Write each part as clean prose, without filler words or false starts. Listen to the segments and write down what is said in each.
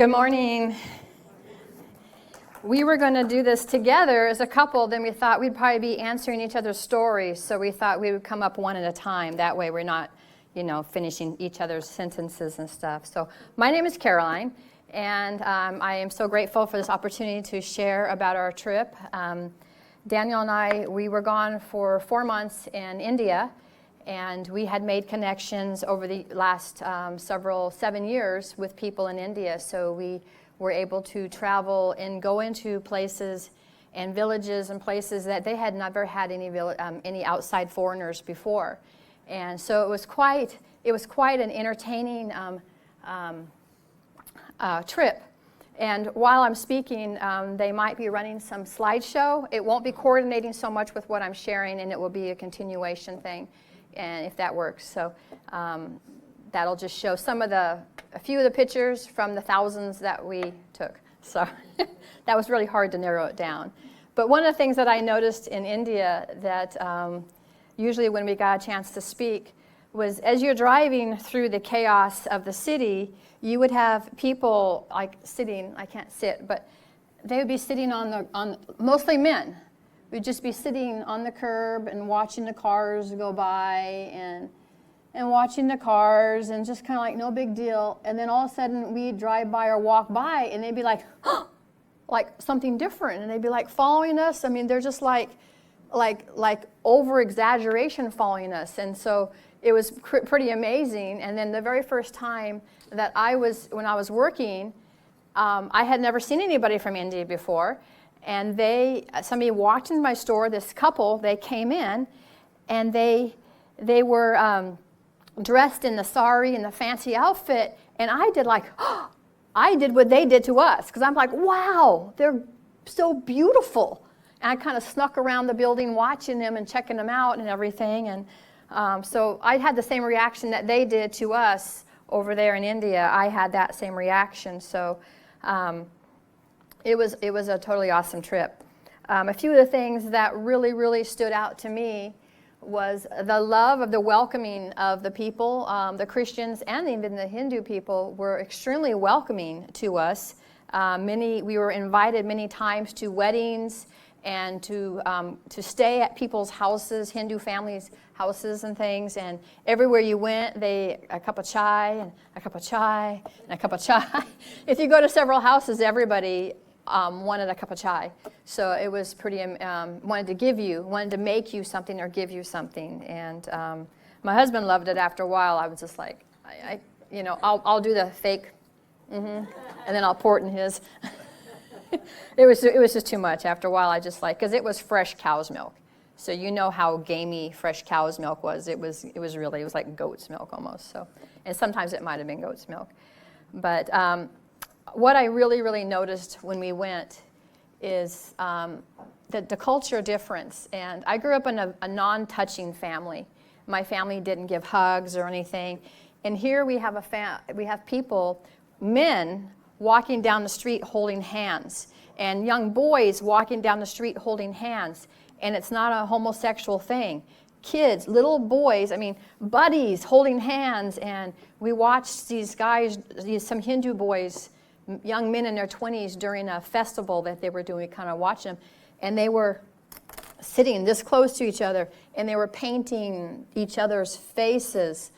Good morning. We were going to do this together as a couple, then we thought we'd probably be answering each other's stories, so we thought we would come up one at a time. That way we're not, finishing each other's sentences and stuff. So my name is Caroline, and I am so grateful for this opportunity to share about our trip. Daniel and I, we were gone for 4 months in India, and we had made connections over the last 7 years with people in India. So we were able to travel and go into places and villages and places that they had never had any outside foreigners before. And so it was quite an entertaining trip. And while I'm speaking, they might be running some slideshow. It won't be coordinating so much with what I'm sharing, and it will be a continuation thing. And if that works, so that'll just show a few of the pictures from the thousands that we took. So that was really hard to narrow it down. But one of the things that I noticed in India that usually when we got a chance to speak was as you're driving through the chaos of the city, you would have people like sitting, I can't sit, but they would be sitting on mostly men. We'd just be sitting on the curb and watching the cars go by and watching the cars and just kind of like no big deal. And then all of a sudden we'd drive by or walk by and they'd be like, oh, like something different. And they'd be like following us. I mean, they're just like over exaggeration following us. And so it was pretty amazing. And then the very first time that when I was working, I had never seen anybody from India before. And somebody walked into my store, this couple, they came in, and they were dressed in the sari and the fancy outfit, and I did I did what they did to us, because I'm like, wow, they're so beautiful. And I kind of snuck around the building watching them and checking them out and everything, and so I had the same reaction that they did to us over there in India. I had that same reaction, so It was a totally awesome trip. A few of the things that really, really stood out to me was the love of the welcoming of the people. The Christians and even the Hindu people were extremely welcoming to us. We were invited many times to weddings and to stay at people's houses, Hindu families' houses and things. And everywhere you went, a cup of chai and a cup of chai and a cup of chai. If you go to several houses, everybody wanted a cup of chai. So it was pretty, wanted to make you something or give you something. And my husband loved it after a while. I was just like, I'll do the fake, and then I'll pour it in his. It was just too much after a while. I just because it was fresh cow's milk. So you know how gamey fresh cow's milk was. It was like goat's milk almost. So, and sometimes it might have been goat's milk. But what I really, really noticed when we went is the culture difference. And I grew up in a non-touching family. My family didn't give hugs or anything. And here we have people, men, walking down the street holding hands, and young boys walking down the street holding hands. And it's not a homosexual thing. Kids, little boys, buddies holding hands. And we watched these guys, some Hindu boys, young men in their 20s during a festival that they were doing, kind of watching them, and they were sitting this close to each other, and they were painting each other's faces.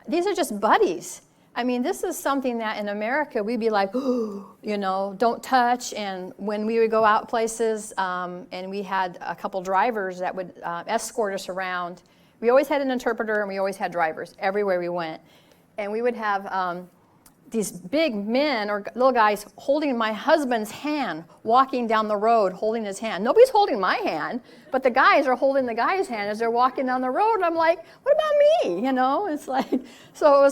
These are just buddies. This is something that in America we'd be like, don't touch. And when we would go out places, and we had a couple drivers that would escort us around, we always had an interpreter and we always had drivers everywhere we went. And we would have these big men or little guys holding my husband's hand, walking down the road, holding his hand. Nobody's holding my hand, but the guys are holding the guy's hand as they're walking down the road. And I'm like, what about me? It's like, so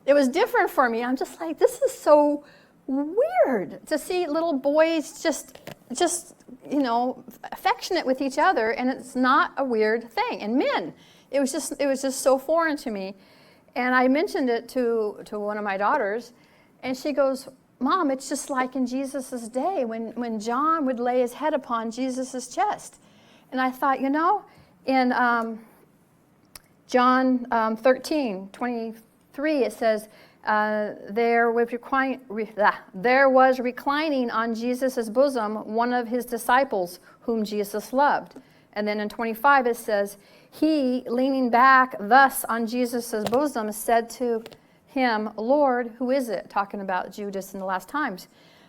it was different for me. I'm just like, this is so weird to see little boys just affectionate with each other, and it's not a weird thing. And men, it was just so foreign to me. And I mentioned it to one of my daughters, and she goes, Mom, it's just like in Jesus' day when John would lay his head upon Jesus' chest. And I thought, in John 13:23, it says, There was reclining on Jesus' bosom one of his disciples whom Jesus loved. And then in 25 it says, he, leaning back thus on Jesus' bosom, said to him, Lord, who is it? Talking about Judas in the last times.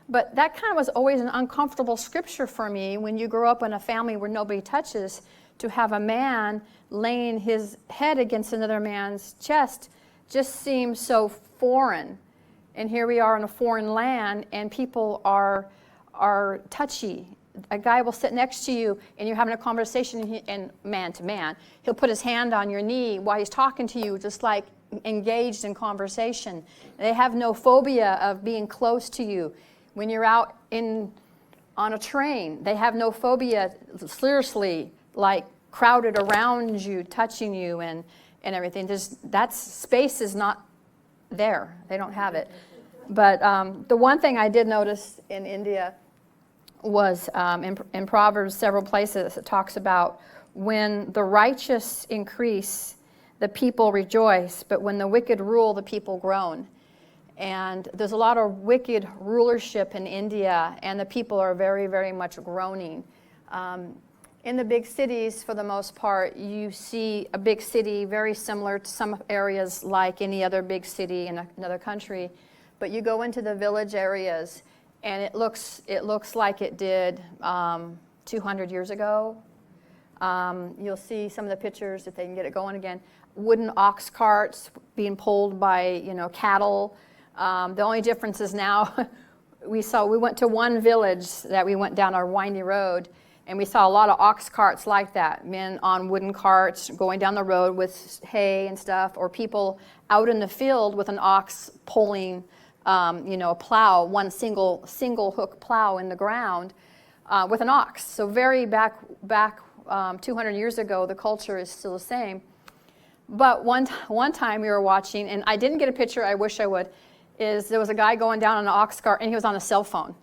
But that kind of was always an uncomfortable scripture for me when you grow up in a family where nobody touches, to have a man laying his head against another man's chest just seems so foreign. And here we are in a foreign land, and people are touchy. A guy will sit next to you, and you're having a conversation, and man to man, he'll put his hand on your knee while he's talking to you, just like engaged in conversation. They have no phobia of being close to you. When you're out on a train, they have no phobia, seriously, like crowded around you, touching you and everything. That space is not there. They don't have it. But the one thing I did notice in India was in Proverbs, several places, it talks about when the righteous increase, the people rejoice, but when the wicked rule, the people groan. And there's a lot of wicked rulership in India, and the people are very, very much groaning. In the big cities, for the most part, you see a big city very similar to some areas like any other big city in another country. But you go into the village areas, and it looks like it did 200 years ago. You'll see some of the pictures, if they can get it going again. Wooden ox carts being pulled by cattle. The only difference is now we went to one village that we went down our windy road, and we saw a lot of ox carts like that, men on wooden carts going down the road with hay and stuff, or people out in the field with an ox pulling a plow, one single hook plow in the ground with an ox. So very back 200 years ago, the culture is still the same. But one time we were watching, and I didn't get a picture, I wish I would, is there was a guy going down on an ox cart, and he was on a cell phone.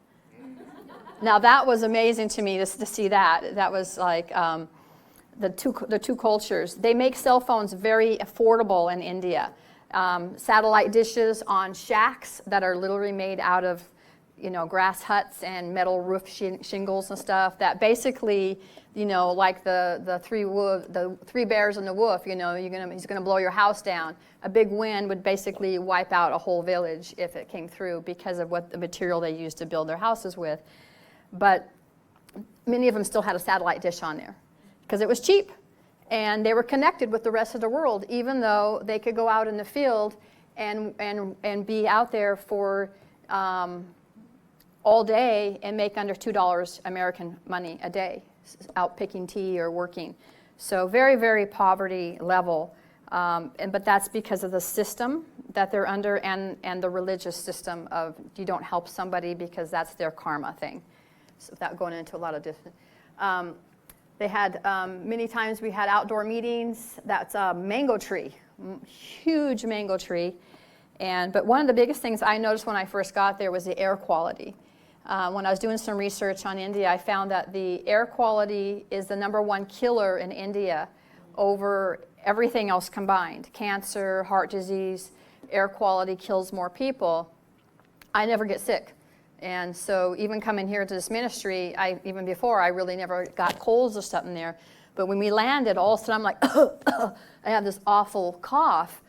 Now that was amazing to me to see that. That was like the two cultures. They make cell phones very affordable in India. Satellite dishes on shacks that are literally made out of grass huts and metal roof shingles and stuff that basically, like the three bears and the wolf, he's gonna blow your house down. A big wind would basically wipe out a whole village if it came through because of what the material they used to build their houses with. But many of them still had a satellite dish on there because it was cheap. And they were connected with the rest of the world, even though they could go out in the field and be out there for all day and make under $2 American money a day, out picking tea or working. So very, very poverty level. But that's because of the system that they're under and the religious system of you don't help somebody because that's their karma thing. So without going into a lot of different... They had, many times we had outdoor meetings. That's a mango tree, huge mango tree. But one of the biggest things I noticed when I first got there was the air quality. When I was doing some research on India, I found that the air quality is the #1 killer in India over everything else combined. Cancer, heart disease, air quality kills more people. I never get sick. And so even coming here to this ministry, even before, I really never got colds or something there. But when we landed, all of a sudden I'm like, I have this awful cough.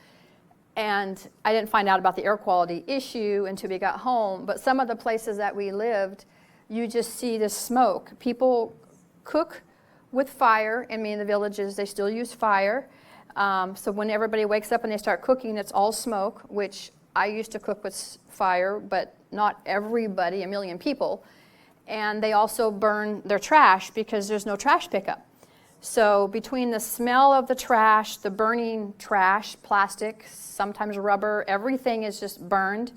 And I didn't find out about the air quality issue until we got home. But some of the places that we lived, you just see the smoke. People cook with fire. I mean, in the villages, they still use fire. So when everybody wakes up and they start cooking, it's all smoke, which I used to cook with fire, but not everybody, a million people. And they also burn their trash because there's no trash pickup. So between the smell of the trash, the burning trash, plastic, sometimes rubber, everything is just burned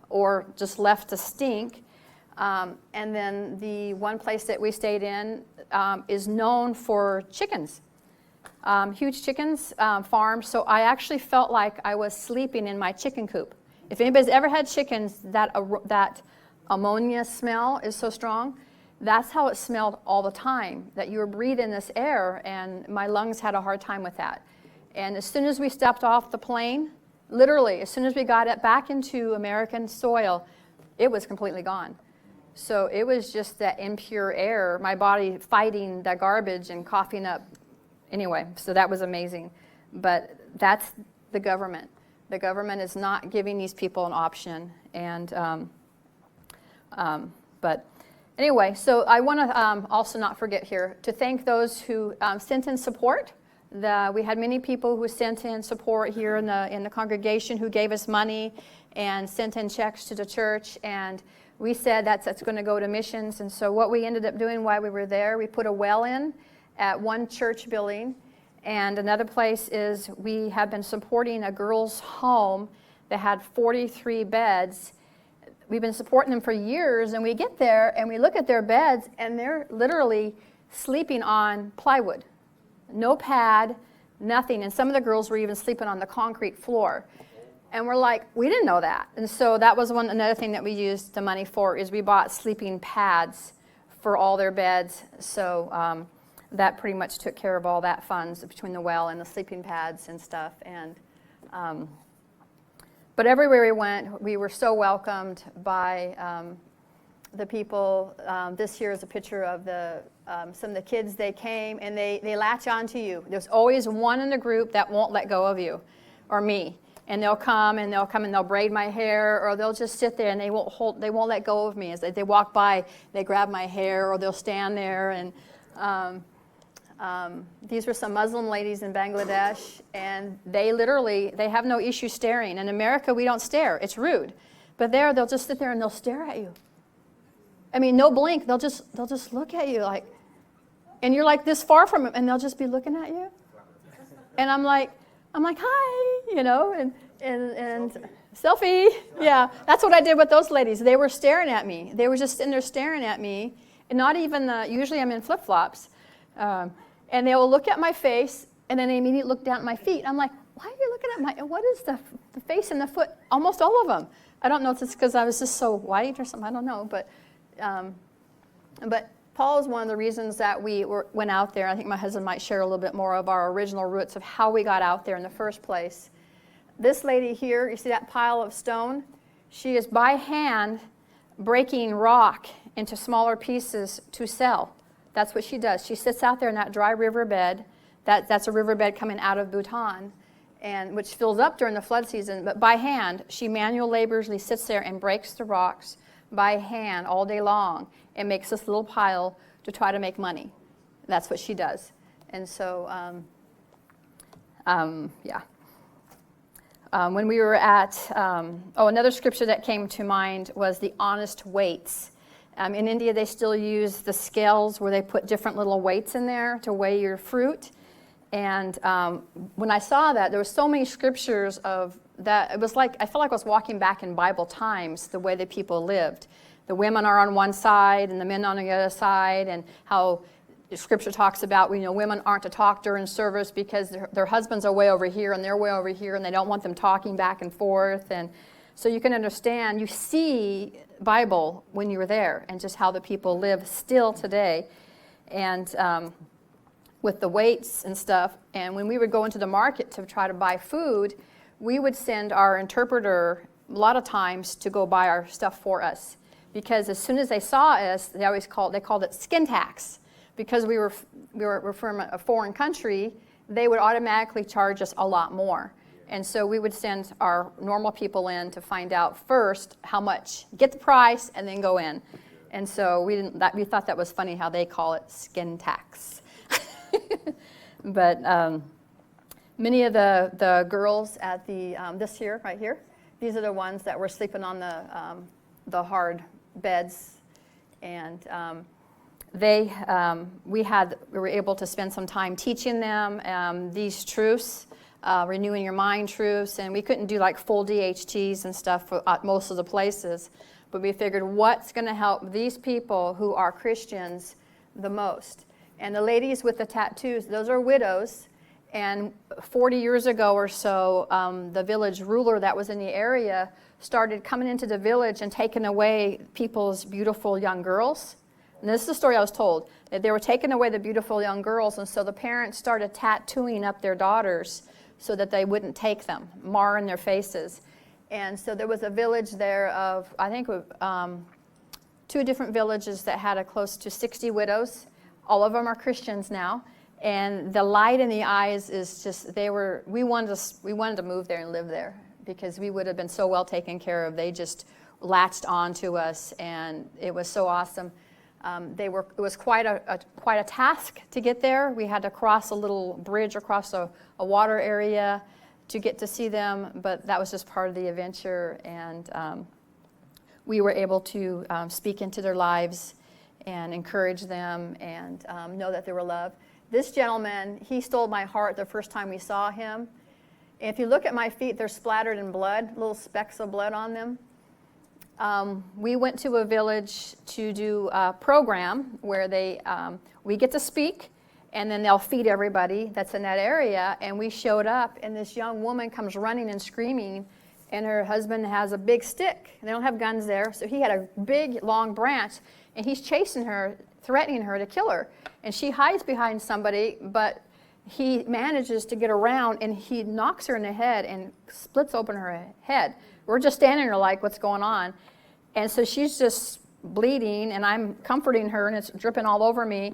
or just left to stink. And then the one place that we stayed in is known for chickens. Huge chickens, farms. So I actually felt like I was sleeping in my chicken coop. If anybody's ever had chickens, that ammonia smell is so strong. That's how it smelled all the time, that you were breathing this air, and my lungs had a hard time with that. And as soon as we stepped off the plane, Literally, as soon as we got it back into American soil, it was completely gone. So it was just that impure air, my body fighting the garbage and coughing up. Anyway, so that was amazing. But that's the government. The government is not giving these people an option. And but anyway, so I want to also not forget here to thank those who sent in support. We had many people who sent in support here in the congregation who gave us money and sent in checks to the church. And we said that's going to go to missions. And so what we ended up doing while we were there, we put a well in at one church building. And another place is we have been supporting a girls' home that had 43 beds. We've been supporting them for years, and we get there and we look at their beds, and they're literally sleeping on plywood. No pad, nothing. And some of the girls were even sleeping on the concrete floor. And we're like, we didn't know that. And so that was another thing that we used the money for, is we bought sleeping pads for all their beds. So that pretty much took care of all that funds between the well and the sleeping pads and stuff. And but everywhere we went, we were so welcomed by the people. This here is a picture of some of the kids. They came and they latch onto you. There's always one in the group that won't let go of you or me. And they'll come and they'll braid my hair, or they'll just sit there and they won't let go of me. As they walk by, they grab my hair, or they'll stand there. And these were some Muslim ladies in Bangladesh, and they have no issue staring. In America, we don't stare. It's rude. But there, they'll just sit there and they'll stare at you. I mean, no blink. They'll just look at you like, and you're like this far from them, and they'll just be looking at you. And I'm like, hi, and selfie. Yeah, that's what I did with those ladies. They were staring at me. They were just sitting there staring at me, and not even usually I'm in flip-flops. And they will look at my face, and then they immediately look down at my feet. I'm like, why are you looking at what is the face and the foot? Almost all of them. I don't know if it's because I was just so white or something. I don't know, but Paul is one of the reasons that we went out there. I think my husband might share a little bit more of our original roots of how we got out there in the first place. This lady here, you see that pile of stone? She is by hand breaking rock into smaller pieces to sell. That's what she does. She sits out there in that dry riverbed. That's a riverbed coming out of Bhutan, and which fills up during the flood season. But by hand, she manual laboriously sits there and breaks the rocks by hand all day long and makes this little pile to try to make money. That's what she does. And so, when we were at, another scripture that came to mind was the honest weights. In India, they still use the scales where they put different little weights in there to weigh your fruit. And when I saw that, there were so many scriptures of that. It was like, I felt like I was walking back in Bible times, the way that people lived. The women are on one side and the men on the other side, and how the scripture talks about, women aren't to talk during service because their husbands are way over here and they're way over here, and they don't want them talking back and forth. And so you can understand, you see Bible when you were there, and just how the people live still today. And with the weights and stuff, and when we would go into the market to try to buy food, we would send our interpreter a lot of times to go buy our stuff for us. Because as soon as they saw us, they called it skin tax. Because we were from a foreign country, they would automatically charge us a lot more. And so we would send our normal people in to find out first how much, get the price, and then go in. And so we thought that was funny how they call it skin tax. But many of the girls at this here, right here, these are the ones that were sleeping on the hard beds, and we were able to spend some time teaching them these truths, renewing your mind truths, and we couldn't do like full DHTs and stuff at most of the places, but we figured what's going to help these people who are Christians the most. And the ladies with the tattoos, those are widows. And 40 years ago or so, the village ruler that was in the area started coming into the village and taking away people's beautiful young girls. And this is the story I was told, that they were taking away the beautiful young girls, and so the parents started tattooing up their daughters so that they wouldn't take them, mar in their faces. And so there was a village there of, I think, 2 different villages that had a close to 60 widows. All of them are Christians now. And the light in the eyes is just, we wanted to move there and live there because we would have been so well taken care of. They just latched on to us, and it was so awesome. It was quite a task to get there. We had to cross a little bridge across a water area to get to see them, but that was just part of the adventure. And we were able to speak into their lives and encourage them and know that they were loved. This gentleman, he stole my heart the first time we saw him. And if you look at my feet, they're splattered in blood, little specks of blood on them. We went to a village to do a program where we get to speak, and then they'll feed everybody that's in that area. And we showed up, and this young woman comes running and screaming, and her husband has a big stick. They don't have guns there, so he had a big, long branch, and he's chasing her, threatening her to kill her. And she hides behind somebody, but he manages to get around, and he knocks her in the head and splits open her head. We're just standing there like, what's going on? And so she's just bleeding, and I'm comforting her, and it's dripping all over me.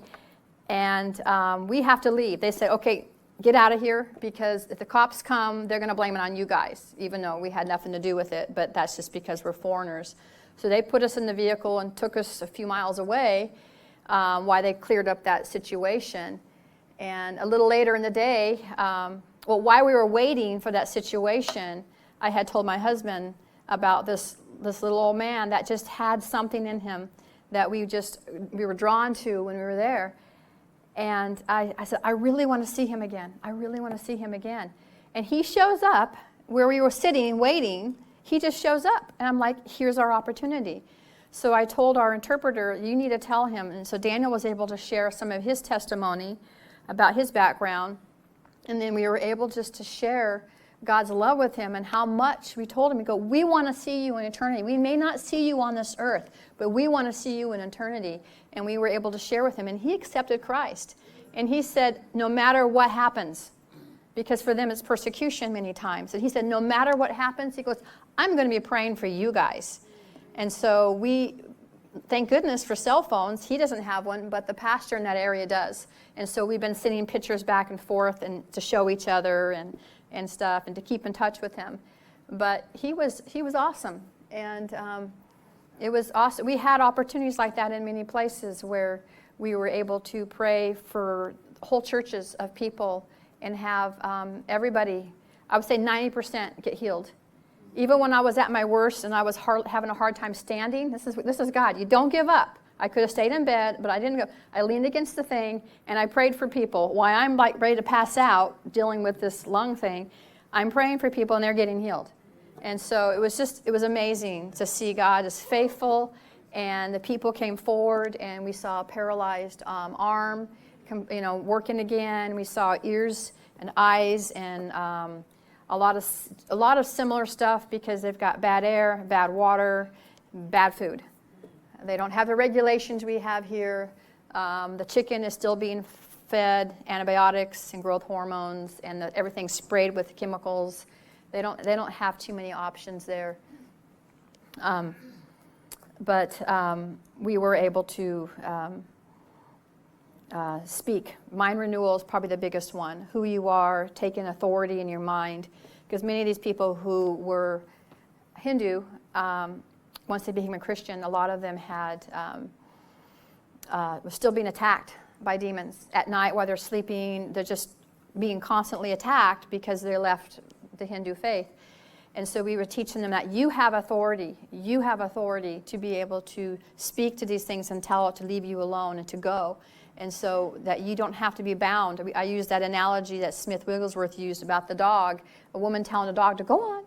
And we have to leave. They said, okay, get out of here, because if the cops come, they're going to blame it on you guys, even though we had nothing to do with it, but that's just because we're foreigners. So they put us in the vehicle and took us a few miles away while they cleared up that situation. And a little later in the day, while we were waiting for that situation, I had told my husband about this little old man that just had something in him that we were drawn to when we were there. And I said, I really want to see him again. I really want to see him again. And he shows up where we were sitting waiting. He just shows up. And I'm like, here's our opportunity. So I told our interpreter, you need to tell him. And so Daniel was able to share some of his testimony about his background. And then we were able just to share God's love with him and how much we told him. We want to see you in eternity. We may not see you on this earth, but we want to see you in eternity. And we were able to share with him. And he accepted Christ. And he said, no matter what happens, because for them it's persecution many times. And he said, no matter what happens, he goes, I'm going to be praying for you guys. And so we, thank goodness for cell phones. He doesn't have one, but the pastor in that area does. And so we've been sending pictures back and forth and to show each other and stuff and to keep in touch with him. But he was awesome. And it was awesome. We had opportunities like that in many places where we were able to pray for whole churches of people and have everybody, I would say 90% get healed. Even when I was at my worst and I was having a hard time standing, this is God. You don't give up. I could have stayed in bed, but I didn't go. I leaned against the thing, and I prayed for people. While I'm like ready to pass out dealing with this lung thing, I'm praying for people, and they're getting healed. And so it was amazing to see God is faithful, and the people came forward, and we saw a paralyzed arm, working again. We saw ears and eyes and a lot of similar stuff because they've got bad air, bad water, bad food. They don't have the regulations we have here. The chicken is still being fed antibiotics and growth hormones, and everything's sprayed with chemicals. They don't have too many options there. But we were able to speak. Mind renewal is probably the biggest one. Who you are, taking authority in your mind. Because many of these people who were Hindu, once they became a Christian, a lot of them were still being attacked by demons. At night while they're sleeping, they're just being constantly attacked because they left the Hindu faith. And so we were teaching them that you have authority. You have authority to be able to speak to these things and tell it to leave you alone and to go. And so that you don't have to be bound. I use that analogy that Smith Wigglesworth used about the dog. A woman telling a dog to go on.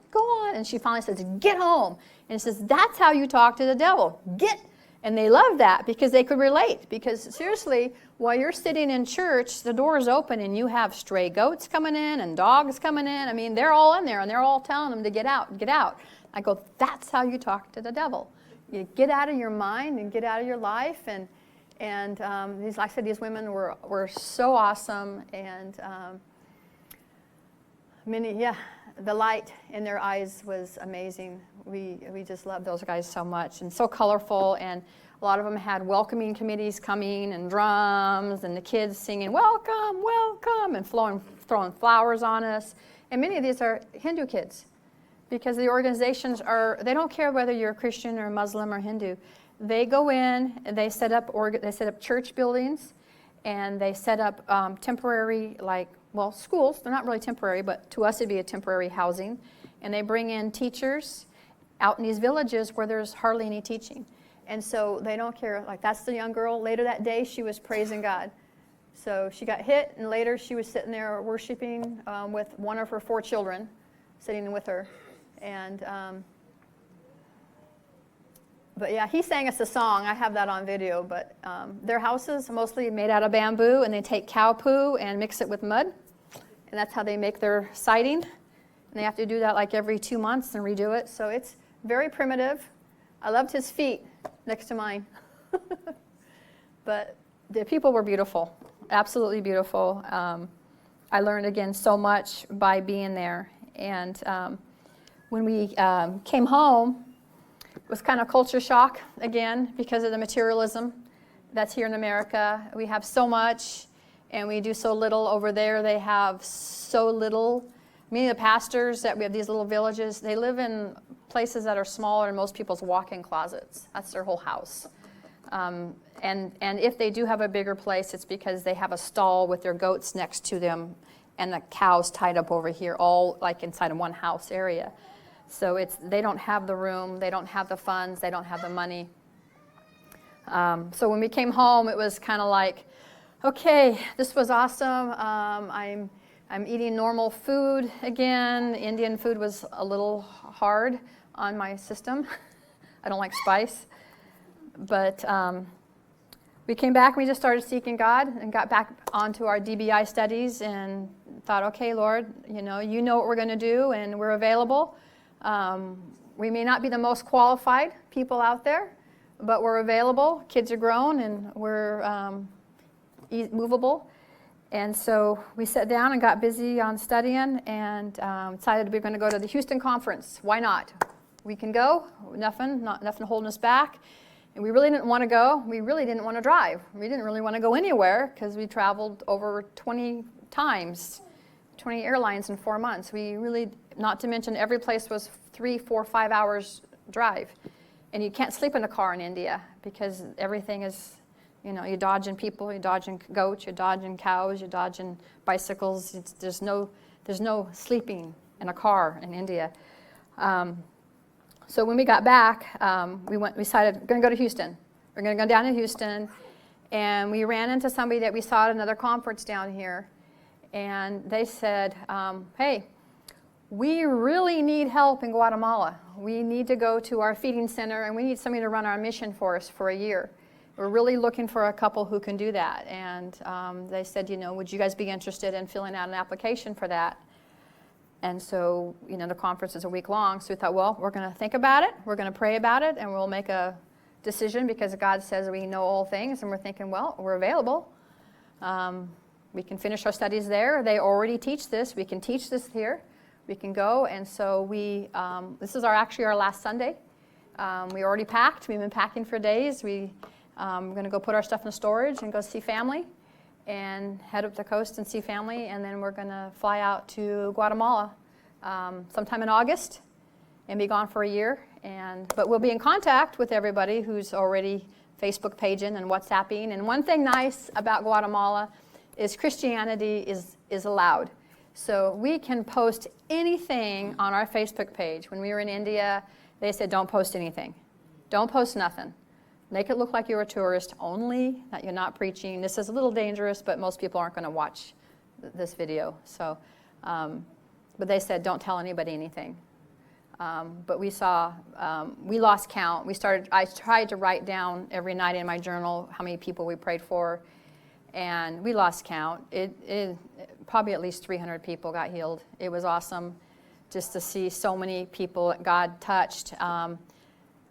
And she finally says, get home. And it says, that's how you talk to the devil. Get. And they loved that because they could relate. Because seriously, while you're sitting in church, the door is open and you have stray goats coming in and dogs coming in. I mean, they're all in there and they're all telling them to get out, get out. I go, that's how you talk to the devil. You get out of your mind and get out of your life. And like I said, these women were so awesome. And the light in their eyes was amazing. We just loved those guys so much, and so colorful, and a lot of them had welcoming committees coming and drums and the kids singing, welcome, welcome, and throwing flowers on us. And many of these are Hindu kids because the organizations they don't care whether you're a Christian or Muslim or Hindu. They go in, and they set up church buildings, and they set up temporary, schools. They're not really temporary, but to us it'd be a temporary housing. And they bring in teachers out in these villages where there's hardly any teaching. And so they don't care. Like, that's the young girl. Later that day, she was praising God. So she got hit, and later she was sitting there worshiping with one of her 4 children sitting with her. And but yeah, he sang us a song. I have that on video. But their houses are mostly made out of bamboo, and they take cow poo and mix it with mud. And that's how they make their siding. And they have to do that like every 2 months and redo it. So it's very primitive. I loved his feet next to mine. But the people were beautiful, absolutely beautiful. I learned, again, so much by being there. And when we came home, it was kind of culture shock, again, because of the materialism that's here in America. We have so much, and we do so little. Over there, they have so little. Many of the pastors that we have these little villages, they live in places that are smaller than most people's walk-in closets. That's their whole house. And if they do have a bigger place, it's because they have a stall with their goats next to them and the cows tied up over here, all like inside of one house area. So they don't have the room, they don't have the funds, they don't have the money. So when we came home, it was kind of like, okay, this was awesome. I'm eating normal food again. Indian food was a little hard on my system. I don't like spice. But we came back and we just started seeking God and got back onto our DBI studies and thought, okay, Lord, you know what we're going to do, and we're available. We may not be the most qualified people out there, but we're available. Kids are grown, and we're movable. And so we sat down and got busy on studying and decided we were going to go to the Houston conference. Why not? We can go. Nothing holding us back. And we really didn't want to go. We really didn't want to drive. We didn't really want to go anywhere because we traveled over 20 times, 20 airlines in 4 months. We really, not to mention every place was 3, 4, 5 hours drive. And you can't sleep in a car in India because everything is, you're dodging people, you're dodging goats, you're dodging cows, you're dodging bicycles. There's no sleeping in a car in India. So when we got back, we decided we're going to go to Houston. We're going to go down to Houston, and we ran into somebody that we saw at another conference down here, and they said, hey, we really need help in Guatemala. We need to go to our feeding center, and we need somebody to run our mission for us for a year. We're really looking for a couple who can do that. And they said, would you guys be interested in filling out an application for that? And so, the conference is a week long, so we thought, well, we're going to think about it, we're going to pray about it, and we'll make a decision because God says we know all things, and we're thinking, well, we're available. We can finish our studies there. They already teach this. We can teach this here. We can go, and so this is actually our last Sunday. We already packed. We've been packing for days. We're going to go put our stuff in storage and go see family and head up the coast and see family, and then we're going to fly out to Guatemala sometime in August and be gone for a year. But we'll be in contact with everybody who's already Facebook paging and WhatsApping. And one thing nice about Guatemala is Christianity is allowed. So we can post anything on our Facebook page. When we were in India, they said, don't post anything. Don't post nothing. Make it look like you're a tourist, only that you're not preaching. This is a little dangerous, but most people aren't going to watch this video. So, but they said, don't tell anybody anything. But we lost count. I tried to write down every night in my journal how many people we prayed for, and we lost count. Probably at least 300 people got healed. It was awesome just to see so many people that God touched.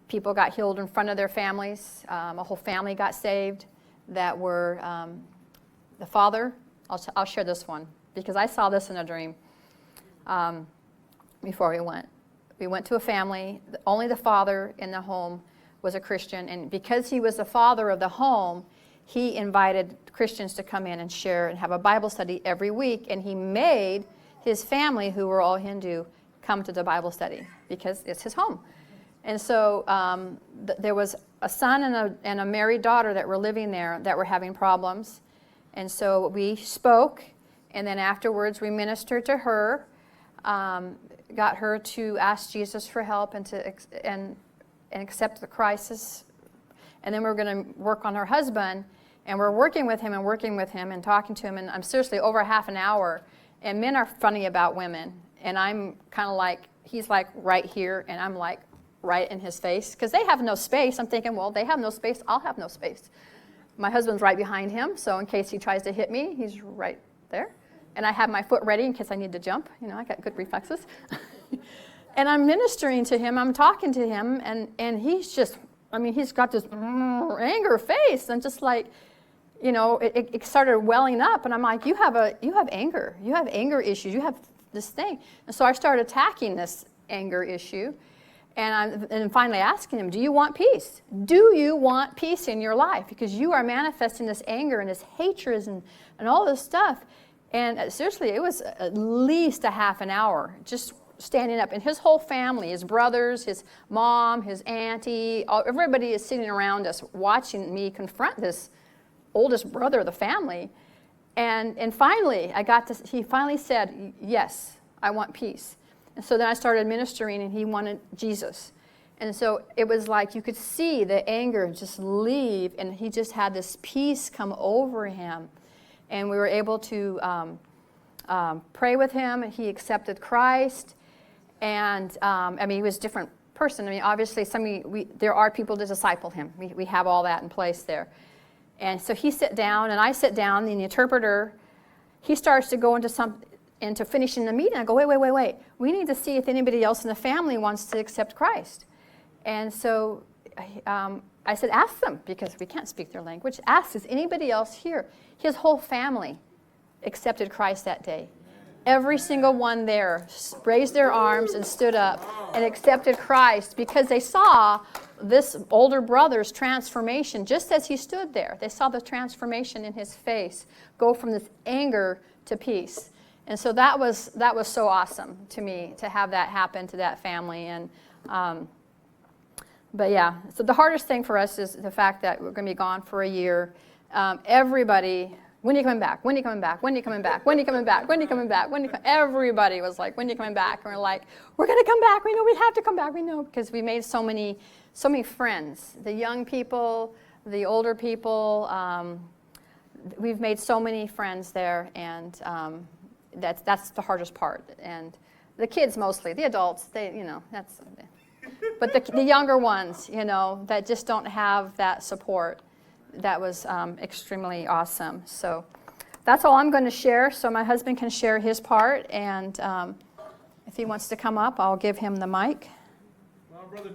People got healed in front of their families. A whole family got saved that were the father. I'll share this one because I saw this in a dream. before we went. We went to a family. Only the father in the home was a Christian. And because he was the father of the home, he invited Christians to come in and share and have a Bible study every week. And he made his family, who were all Hindu, come to the Bible study because it's his home. And so there was a son and a married daughter that were living there that were having problems. And so we spoke, and then afterwards we ministered to her, got her to ask Jesus for help and accept the crisis. And then we're going to work on her husband, and we're working with him and talking to him, and I'm seriously over half an hour. And men are funny about women, and I'm kind of like, he's like right here, and I'm like right in his face, because they have no space. I'm thinking, well, they have no space, I'll have no space. My husband's right behind him, so in case he tries to hit me, he's right there. And I have my foot ready in case I need to jump. You know, I got good reflexes. And I'm ministering to him, I'm talking to him, and he's just, I mean, he's got this anger face, and just like, you know, it started welling up, and I'm like, you have anger issues, you have this thing. And so I started attacking this anger issue, and finally asking him, do you want peace? Do you want peace in your life? Because you are manifesting this anger and this hatred and all this stuff. And seriously, it was at least a half an hour just standing up. And his whole family, his brothers, his mom, his auntie, everybody is sitting around us watching me confront this oldest brother of the family. And finally, he finally said, yes, I want peace. And so then I started ministering, and he wanted Jesus. And so it was like you could see the anger just leave, and he just had this peace come over him. And we were able to pray with him. He accepted Christ. And, I mean, he was a different person. I mean, obviously, there are people to disciple him. We have all that in place there. And so he sat down, and I sit down, and the interpreter, he starts to go into finishing the meeting. I go, wait. We need to see if anybody else in the family wants to accept Christ. And so I said, ask them, because we can't speak their language. Ask, is anybody else here? His whole family accepted Christ that day. Every single one there raised their arms and stood up and accepted Christ because they saw this older brother's transformation just as he stood there. They saw the transformation in his face go from this anger to peace. And so that was so awesome to me to have that happen to that family. And but yeah, so the hardest thing for us is the fact that we're going to be gone for a year. Everybody, when are you coming back? When are you coming back? When are you coming back? When are you coming back? When are you coming back? Everybody was like, when are you coming back? And we're like, we're going to come back. We know we have to come back. We know, because we made so many friends. The young people, the older people, we've made so many friends there, and that's the hardest part. And the kids mostly, the adults, they, you know, that's. But the younger ones, you know, that just don't have that support, that was extremely awesome. So that's all I'm going to share, so my husband can share his part. And if he wants to come up, I'll give him the mic. Well, Brother